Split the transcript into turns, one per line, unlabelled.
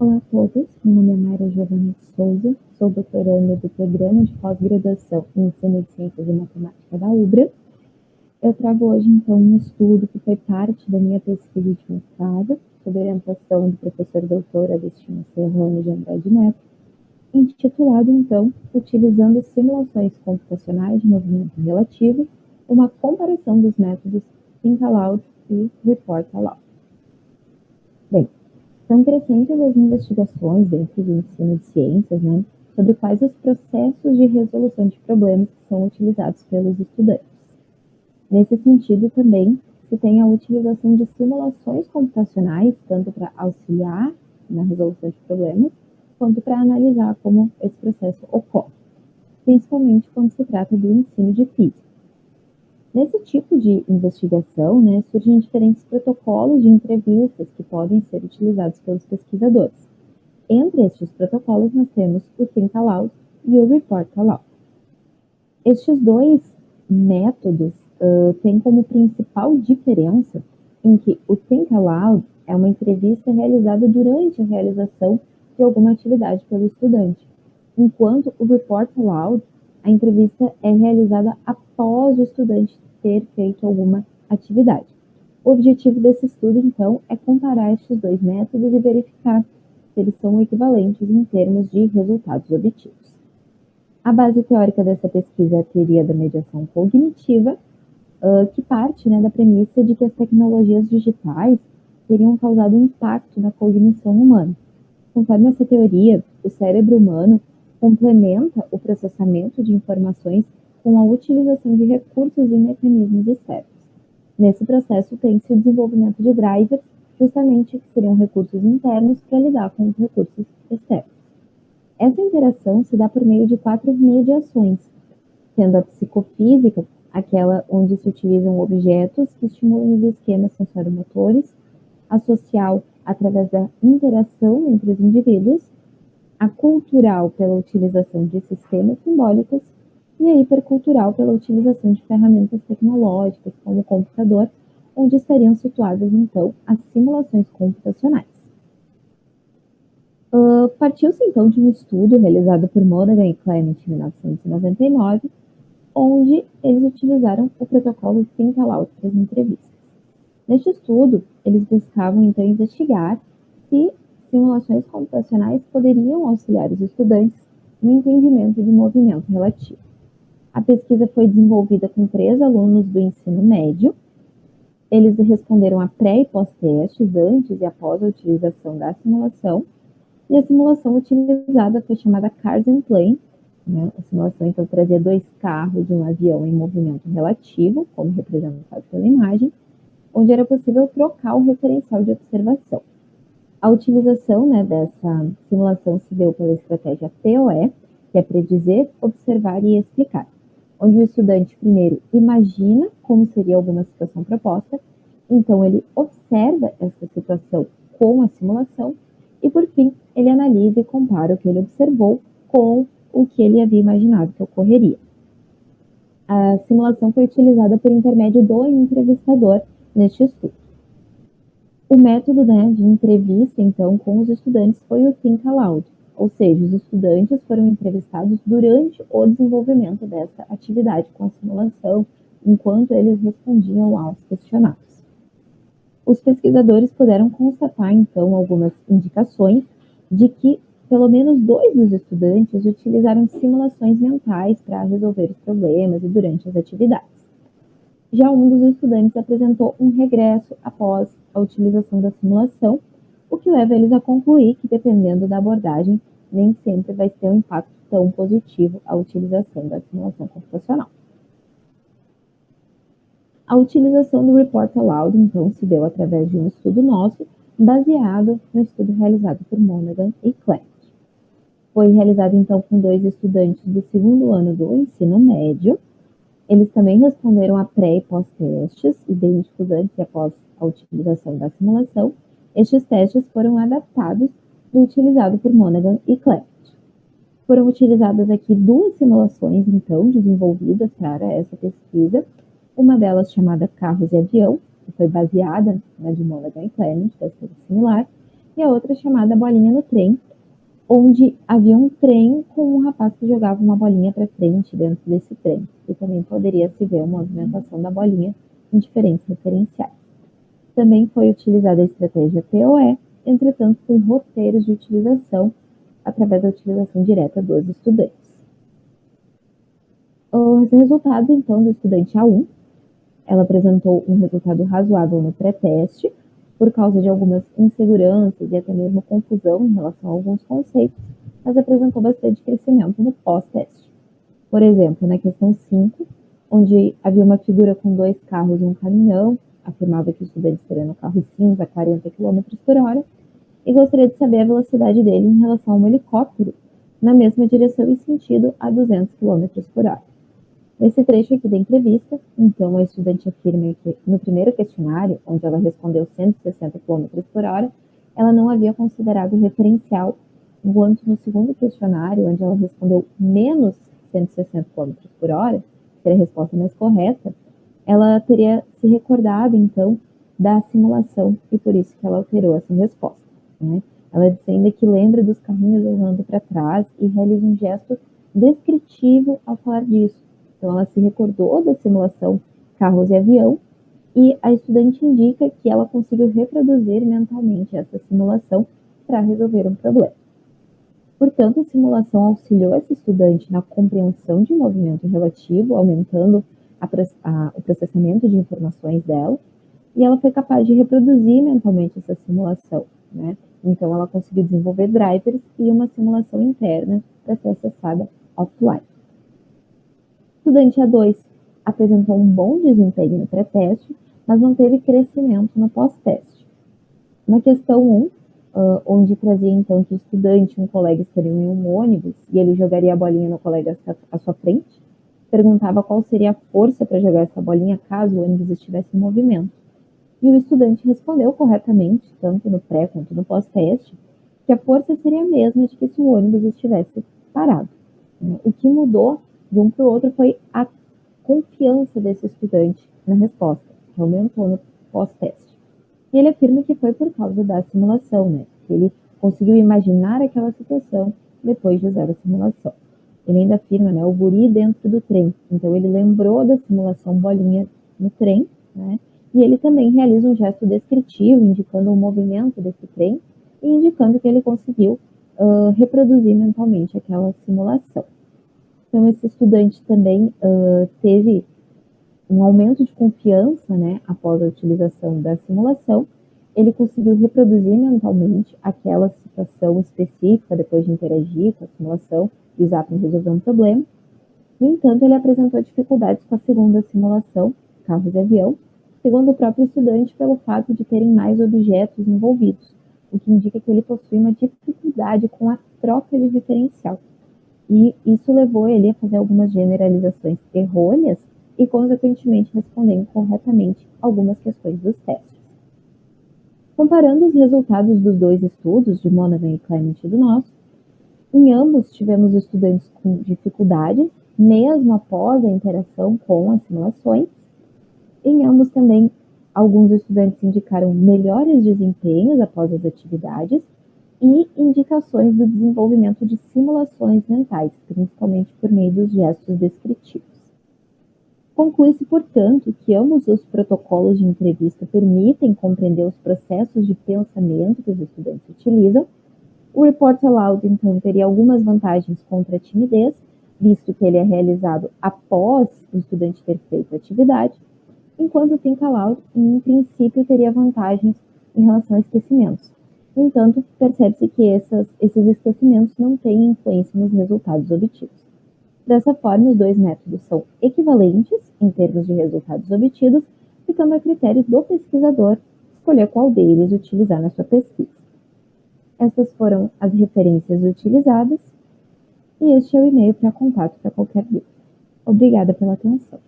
Olá a todos, meu nome é Mayra Giovana de Souza, sou doutoranda do Programa de Pós-Graduação em Ensino de Ciências e Matemática da UBRA. Eu trago hoje, então, um estudo que foi parte da minha pesquisa de mestrado, sob orientação do professor doutor Agostinho Serrano de Andrade Neto, intitulado, então, Utilizando simulações computacionais de movimento relativo, uma comparação dos métodos Think Aloud e Report Aloud. Bem, são crescentes as investigações dentro do ensino de ciências, sobre quais os processos de resolução de problemas que são utilizados pelos estudantes. Nesse sentido, também, se tem a utilização de simulações computacionais, tanto para auxiliar na resolução de problemas, quanto para analisar como esse processo ocorre, principalmente quando se trata do ensino de física. Nesse tipo de investigação, surgem diferentes protocolos de entrevistas que podem ser utilizados pelos pesquisadores. Entre estes protocolos, nós temos o Think Aloud e o Report Aloud. Estes dois métodos têm como principal diferença em que o Think Aloud é uma entrevista realizada durante a realização de alguma atividade pelo estudante, enquanto o Report Aloud, a entrevista é realizada após o estudante ter feito alguma atividade. O objetivo desse estudo, então, é comparar estes dois métodos e verificar se eles são equivalentes em termos de resultados obtidos. A base teórica dessa pesquisa é a teoria da mediação cognitiva, que parte da premissa de que as tecnologias digitais teriam causado um impacto na cognição humana. Conforme essa teoria, o cérebro humano complementa o processamento de informações com a utilização de recursos e mecanismos externos. Nesse processo, tem-se o desenvolvimento de drivers, justamente que seriam recursos internos para lidar com os recursos externos. Essa interação se dá por meio de 4 mediações, sendo a psicofísica, aquela onde se utilizam objetos que estimulam os esquemas sensoromotores, a social, através da interação entre os indivíduos, a cultural, pela utilização de sistemas simbólicos, e a hipercultural, pela utilização de ferramentas tecnológicas, como o computador, onde estariam situadas, então, as simulações computacionais. Partiu-se, então, de um estudo realizado por Monaghan e Clement em 1999, onde eles utilizaram o protocolo Think Aloud para as entrevistas. Neste estudo, eles buscavam, então, investigar se simulações computacionais poderiam auxiliar os estudantes no entendimento de movimento relativo. A pesquisa foi desenvolvida com 3 alunos do ensino médio. Eles responderam a pré- e pós-testes, antes e após a utilização da simulação. E a simulação utilizada foi chamada Cars and Plane. A simulação, então, trazia 2 carros e um avião em movimento relativo, como representado pela imagem, onde era possível trocar o referencial de observação. A utilização dessa simulação se deu pela estratégia POE, que é predizer, observar e explicar, onde o estudante primeiro imagina como seria alguma situação proposta, então ele observa essa situação com a simulação e, por fim, ele analisa e compara o que ele observou com o que ele havia imaginado que ocorreria. A simulação foi utilizada por intermédio do entrevistador neste estudo. O método de entrevista, então, com os estudantes foi o Think Aloud, ou seja, os estudantes foram entrevistados durante o desenvolvimento dessa atividade com a simulação, enquanto eles respondiam aos questionários. Os pesquisadores puderam constatar, então, algumas indicações de que pelo menos 2 dos estudantes utilizaram simulações mentais para resolver os problemas e durante as atividades. Já um dos estudantes apresentou um regresso após a utilização da simulação, o que leva eles a concluir que, dependendo da abordagem, nem sempre vai ter um impacto tão positivo a utilização da simulação computacional. A utilização do Report Aloud, então, se deu através de um estudo nosso, baseado no estudo realizado por Monaghan e Clement. Foi realizado, então, com 2 estudantes do 2º ano do ensino médio. Eles também responderam a pré- e pós-testes, idênticos antes e após a utilização da simulação. Estes testes foram adaptados do utilizado por Monaghan e Clement. Foram utilizadas aqui 2 simulações, então, desenvolvidas para essa pesquisa. Uma delas chamada Carros e Avião, que foi baseada na de Monaghan e Clement, bastante similar, e a outra chamada Bolinha no Trem, onde havia um trem com um rapaz que jogava uma bolinha para frente dentro desse trem. E também poderia se ver a movimentação da bolinha em diferentes referenciais. Também foi utilizada a estratégia POE, entretanto com roteiros de utilização através da utilização direta dos estudantes. Os resultados, então, do estudante A1, ela apresentou um resultado razoável no pré-teste, por causa de algumas inseguranças e até mesmo confusão em relação a alguns conceitos, mas apresentou bastante crescimento no pós-teste. Por exemplo, na questão 5, onde havia uma figura com 2 carros e um caminhão, afirmava que o estudante estaria no carro cinza a 40 km por hora, e gostaria de saber a velocidade dele em relação a um helicóptero, na mesma direção e sentido a 200 km por hora. Nesse trecho aqui da entrevista, então, a estudante afirma que no primeiro questionário, onde ela respondeu 160 km por hora, ela não havia considerado o referencial, enquanto no segundo questionário, onde ela respondeu menos 160 km por hora, que era a resposta mais correta, ela teria se recordado, então, da simulação e por isso que ela alterou essa resposta, né? Ela diz ainda que lembra dos carrinhos andando para trás e realiza um gesto descritivo ao falar disso. Então, ela se recordou da simulação carros e avião e a estudante indica que ela conseguiu reproduzir mentalmente essa simulação para resolver um problema. Portanto, a simulação auxiliou essa estudante na compreensão de movimento relativo, aumentando o processamento de informações dela, e ela foi capaz de reproduzir mentalmente essa simulação, né? Então, ela conseguiu desenvolver drivers e uma simulação interna para ser acessada offline. O estudante A2 apresentou um bom desempenho no pré-teste, mas não teve crescimento no pós-teste. Na questão 1, onde trazia então que o estudante e um colega estariam em um ônibus e ele jogaria a bolinha no colega à sua frente, perguntava qual seria a força para jogar essa bolinha caso o ônibus estivesse em movimento. E o estudante respondeu corretamente, tanto no pré quanto no pós-teste, que a força seria a mesma de que se o ônibus estivesse parado. O que mudou de um para o outro foi a confiança desse estudante na resposta, que aumentou no pós-teste. E ele afirma que foi por causa da simulação, né? Que ele conseguiu imaginar aquela situação depois de usar a simulação. Ele ainda afirma, né, o guri dentro do trem. Então ele lembrou da simulação bolinha no trem, né? E ele também realiza um gesto descritivo, indicando o movimento desse trem e indicando que ele conseguiu reproduzir mentalmente aquela simulação. Então, esse estudante também teve um aumento de confiança, né, após a utilização da simulação. Ele conseguiu reproduzir mentalmente aquela situação específica depois de interagir com a simulação e usar para resolver um problema. No entanto, ele apresentou dificuldades com a segunda simulação, carros e avião, segundo o próprio estudante, pelo fato de terem mais objetos envolvidos, o que indica que ele possui uma dificuldade com a troca de diferencial. E isso levou ele a fazer algumas generalizações errôneas e, consequentemente, responder incorretamente algumas questões dos testes. Comparando os resultados dos dois estudos, de Monaghan e Clement e do nosso, em ambos tivemos estudantes com dificuldades, mesmo após a interação com as simulações. Em ambos também, alguns estudantes indicaram melhores desempenhos após as atividades e indicações do desenvolvimento de simulações mentais, principalmente por meio dos gestos descritivos. Conclui-se, portanto, que ambos os protocolos de entrevista permitem compreender os processos de pensamento que os estudantes utilizam. O Report Aloud, então, teria algumas vantagens contra a timidez, visto que ele é realizado após o estudante ter feito a atividade, enquanto o Think Aloud, em princípio, teria vantagens em relação a esquecimentos. No entanto, percebe-se que esses esquecimentos não têm influência nos resultados obtidos. Dessa forma, os dois métodos são equivalentes em termos de resultados obtidos, ficando a critério do pesquisador escolher qual deles utilizar na sua pesquisa. Essas foram as referências utilizadas e este é o e-mail para contato para qualquer dúvida. Obrigada pela atenção.